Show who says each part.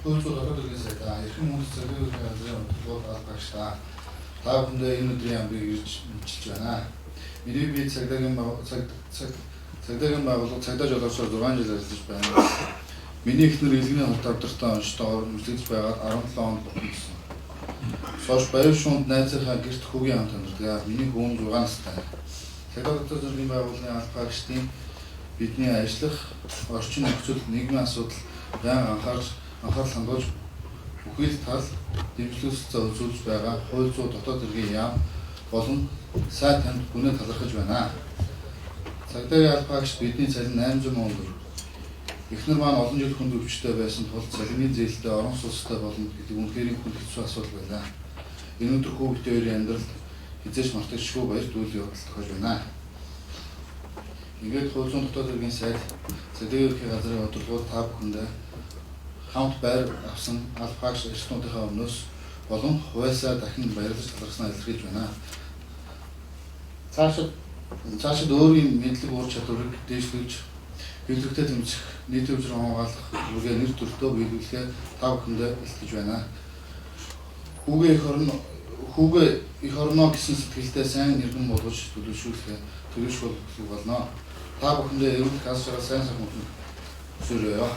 Speaker 1: хөөцүүд ороод ирсэн сайдаа эрхэм хүмүүс зөвлөж газрын бодлого албагчдаа та бүхэндээ энэ өдрийн амбыг ирж мэдчилж байна. Миний бие цагдаагийн байгууллага цагдаа жолоочоор 6 жил ажиллаж байна. Миний эхнэр илгэний хорт авдартай онцтой мөрөглөж байгаад 17 онд болсон. Сошь баяр шуунд найзынхаа гэрт хүүгийн хамт амьдардаг. Миний хүүн 6 настай. Цагдаа зөвлөлийн байгууллагын албагчдын бидний ажиллах орчин нөхцөл нийгмийн асуудал байнга анхаарал хандуулж бүхий л тал дэмжлүүлэлцээ үзүүлж байгаа хууль зүйн дотоод хэргийн яам болон сайн танд гүнээ талархаж байна. Цагдаагийн албагч бидний цалин 800 сая төгрөг. Эхнэр маань олон жил хүнд өвчтэй байсан тул цалингийн зээлтэй орон сууцтай болно гэдэг үнэхээр хүн хэцүү асуудал байлаа. Энэ өдөр хүүхдийн хоёрын амьдралд хизээж мартагдчихгүй баяр дүүл явдал тохиолж байна. Ингээд хууль зүйн дотоод хэргийн сайд цагдаагийн ерхий газрын бодлогоор та бүхэндээ хамт байр авсан албагч ажилтнуудынхаа өмнөөс болон хуваалцаа дахин баярлаж талархснаа илэрхийлж байна. Цаашид өөрийн мэдлэг ур чадварыг дээшлүүлж биелэгтэй тэмцэх нийт өвчрөн хамгаалах үргээ нэр төртөө биелүүлэхээ та бүхэндээ илтгэж байна. Хүүгээ эх орноо гэсэн сэтгэлдээ сайн иргэн болгож төлөвшүүлэх болно. Та бүхэндээ эрүүл хасрал сайн сайхан хүсье.